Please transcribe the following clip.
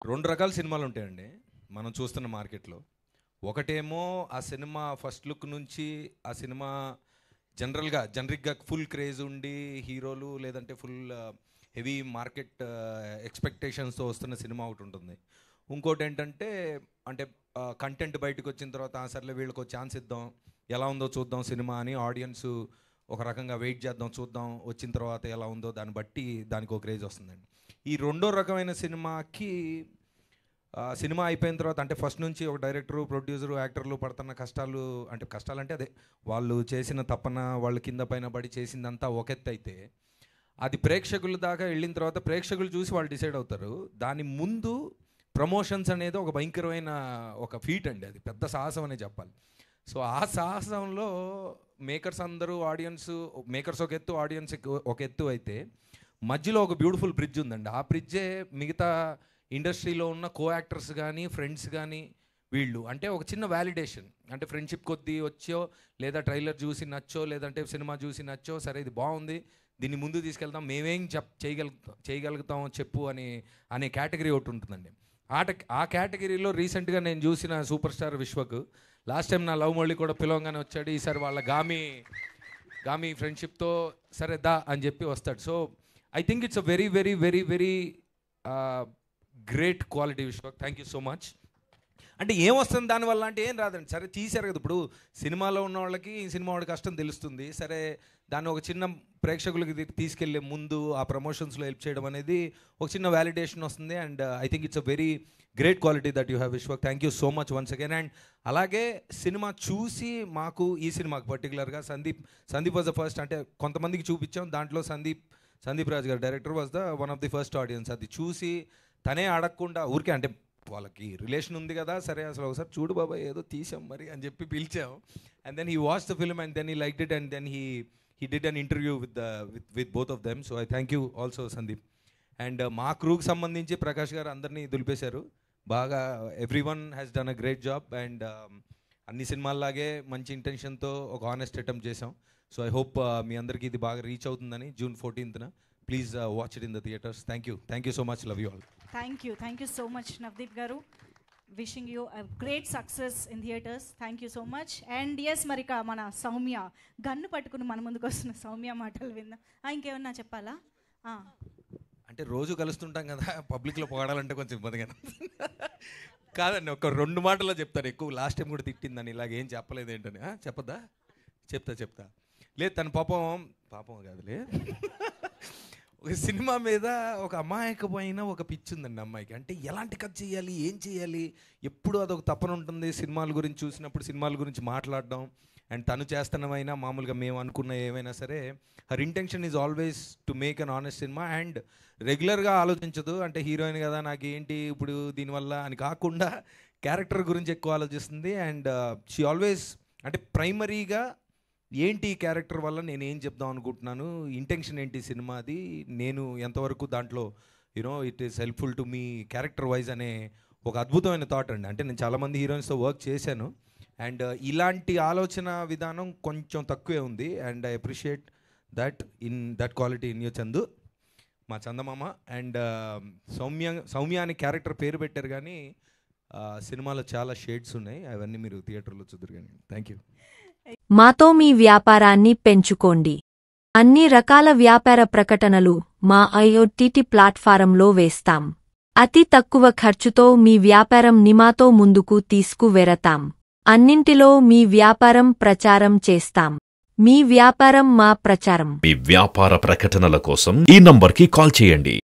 2 రకాల సినిమాలు ఉంటాయండి మనం చూస్తున్న మార్కెట్లో. ఒకటేమో ఆ సినిమా ఫస్ట్ లుక్ నుంచి ఆ సినిమా జనరిక్గా ఫుల్ క్రేజ్ ఉండి హీరోలు లేదంటే ఫుల్ హెవీ మార్కెట్ ఎక్స్పెక్టేషన్స్తో వస్తున్న సినిమా ఒకటి ఉంటుంది. ఇంకోటి ఏంటంటే అంటే కంటెంట్ బయటకు వచ్చిన తర్వాత సర్లే వీళ్ళకి ఒక ఛాన్స్ ఇద్దాం, ఎలా ఉందో చూద్దాం సినిమా అని ఆడియన్స్ ఒక రకంగా వెయిట్ చేద్దాం, చూద్దాం వచ్చిన తర్వాత ఎలా ఉందో దాన్ని బట్టి దానికి ఒక క్రేజ్ వస్తుందండి. ఈ రెండో రకమైన సినిమాకి సినిమా అయిపోయిన తర్వాత అంటే ఫస్ట్ నుంచి ఒక డైరెక్టరు, ప్రొడ్యూసరు, యాక్టర్లు పడుతున్న కష్టాలు అంటే అదే వాళ్ళు చేసిన తపన, వాళ్ళు కింద పైన పడి చేసిందంతా ఒక ఎత్తు అయితే, అది ప్రేక్షకుల దాకా వెళ్ళిన తర్వాత ప్రేక్షకులు చూసి వాళ్ళు డిసైడ్ అవుతారు. దాని ముందు ప్రమోషన్స్ అనేది ఒక భయంకరమైన ఒక ఫీట్ అండి, అది పెద్ద సాహసం అనే చెప్పాలి. సో ఆ సాహసంలో మేకర్స్ అందరూ మేకర్స్ ఒక ఎత్తు, ఆడియన్స్ ఒక ఎత్తు అయితే మధ్యలో ఒక బ్యూటిఫుల్ బ్రిడ్జ్ ఉందండి. ఆ బ్రిడ్జే మిగతా ఇండస్ట్రీలో ఉన్న కో యాక్టర్స్ కానీ ఫ్రెండ్స్ కానీ వీళ్ళు అంటే ఒక చిన్న వ్యాలిడేషన్, అంటే ఫ్రెండ్షిప్ కొద్దీ వచ్చో లేదా ట్రైలర్ చూసి నచ్చో లేదంటే సినిమా చూసి నచ్చో, సరే ఇది బాగుంది దీన్ని ముందు తీసుకెళ్తాం, మేమేం చేయగలుగుతాం చెప్పు అనే కేటగిరీ ఒకటి ఉంటుందండి. ఆ కేటగిరీలో రీసెంట్గా నేను చూసిన super star Vishwak last time నా లవ్ మళ్ళీ కూడా పిలవంగానే వచ్చాడు. ఈసారి వాళ్ళ గామి ఫ్రెండ్షిప్తో సరే దా అని చెప్పి వస్తాడు. So I think it's a very very very very great quality Vishwak, thank you so much. అంటే ఏమొస్తుంది దానివల్ల అంటే ఏం రాదండి, సరే తీశారు కదా. ఇప్పుడు సినిమాలో ఉన్న వాళ్ళకి ఈ సినిమా వాడి కష్టం తెలుస్తుంది, సరే దాన్ని ఒక చిన్న ప్రేక్షకులకి తీసుకెళ్లే ముందు ఆ ప్రమోషన్స్లో హెల్ప్ చేయడం అనేది ఒక చిన్న వ్యాలిడేషన్ వస్తుంది. And I think it's a very great quality that you have Vishwak, thank you so much once again. And అలాగే సినిమా చూసి మాకు ఈ సినిమాకి పర్టికులర్గా సందీప్ వాజ్ ద ఫస్ట్, అంటే కొంతమందికి చూపించాం, దాంట్లో సందీప్ రాజ్ గారు director was the one of the first audience. అది చూసి తనే అడగకుండా ఊరికే అంటే వాళ్ళకి రిలేషన్ ఉంది కదా, సరే అసలు ఒకసారి చూడు బాబాయ్ ఏదో తీసాం మరి అని చెప్పి పిలిచాం. And then he watch the film and then he liked it and then he did an interview with both of them. So I thank you also Sandeep. అండ్ మా క్రూకి సంబంధించి ప్రకాష్ గారు అందరినీ దులిపేశారు బాగా, every one has done a great job. అండ్ అన్ని సినిమాల్లాగే మంచి ఇంటెన్షన్తో ఒక ఆనెస్ట్ అటెంప్ట్ చేసాం. సో ఐ హోప్ మీ అందరికీ ఇది బాగా రీచ్ అవుతుందని. June 14th please watch it in the theatres. Thank you so much, love you all. Thank you so much Navdeep garu, wishing you a great success in theaters. Thank you so much. And yes marika mana Soumya gun పట్టుకుని మన ముందుకు వస్తున్న సౌమ్య మాటలు విందాం. ఇంకేమన్నా చెప్పాలా? అంటే రోజు కలుస్తుంటాం కదా, పబ్లిక్లో పొగడాలంటే కొంచెం ఇబ్బందిగా కాదండి, ఒక 2 మాటల్లో చెప్తాను. ఎక్కువ లాస్ట్ టైం కూడా తిట్టిందని ఇలాగేం చెప్పలేదు ఏంటని. చెప్పద్దా? చెప్తా లేదు, తన పాపం కాదులే. ఒక సినిమా మీద ఒక అమాయకమైన ఒక పిచ్చి ఉందండి అమ్మాయికి. అంటే ఎలాంటి కథ చేయాలి, ఏం చేయాలి, ఎప్పుడు అదొక తపన ఉంటుంది. సినిమాల గురించి చూసినప్పుడు సినిమాల గురించి మాట్లాడడం, అండ్ తను చేస్తున్నమైనా మామూలుగా మేము అనుకున్న ఏమైనా సరే her intention is always to make an honest cinema. And రెగ్యులర్గా ఆలోచించదు, అంటే హీరోయిన్ కదా నాకేంటి ఇప్పుడు దీనివల్ల అని కాకుండా క్యారెక్టర్ గురించి ఎక్కువ ఆలోచిస్తుంది. అండ్ షీ ఆల్వేస్ అంటే ప్రైమరీగా ఏంటి ఈ క్యారెక్టర్ వల్ల నేను ఏం చెప్దాం అనుకుంటున్నాను, ఇంటెన్షన్ ఏంటి సినిమాది, నేను ఎంతవరకు దాంట్లో it is helpful to me character wise అనే ఒక అద్భుతమైన థాట్ అండి. అంటే నేను చాలామంది హీరోయిన్స్తో వర్క్ చేశాను, అండ్ ఇలాంటి ఆలోచన విధానం కొంచెం తక్కువే ఉంది. And I appreciate that quality in you Chandu, మా చందమామ. అండ్ సౌమ్య అనే క్యారెక్టర్ పేరు పెట్టారు కానీ సినిమాలో చాలా షేడ్స్ ఉన్నాయి, అవన్నీ మీరు థియేటర్లో చూద్దరు కానీ. Thank you. మాతో మీ వ్యాపారాన్ని పెంచుకోండి. అన్ని రకాల వ్యాపార ప్రకటనలు మా IoT ప్లాట్ఫారంలో వేస్తాం. అతి తక్కువ ఖర్చుతో మీ వ్యాపారం నిమాతో ముందుకు తీసుకువెరతాం. అన్నింటిలో మీ వ్యాపారం ప్రచారం చేస్తాం. మీ వ్యాపారం మా ప్రచారం. మీ వ్యాపార ప్రకటనల కోసం ఈ నంబర్కి కాల్ చేయండి.